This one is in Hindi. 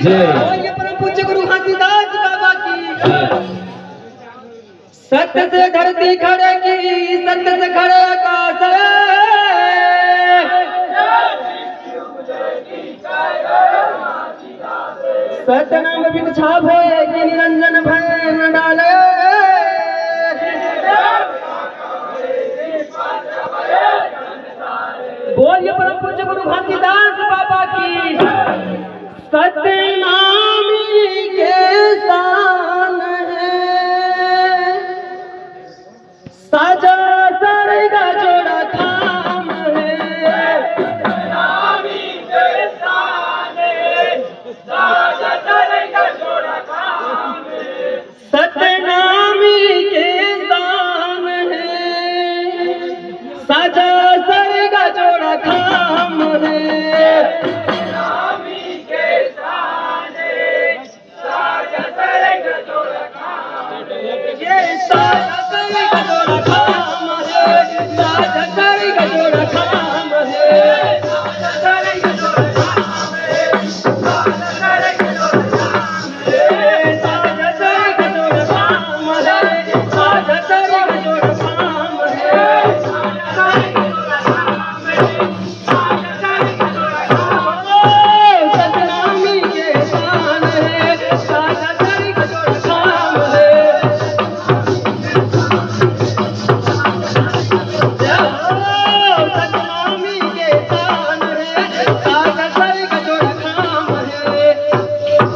बोलिए परम पूज्य गुरु घासीदास बाबा की। सत्य से धरती खड़े की, सत्य से खड़े आकाश। सत्य नाम भिक्षा भय कि निरंजन भय न डाले। बोलिए परम पूज्य गुरु घासीदास बाबा की। सत्य नाम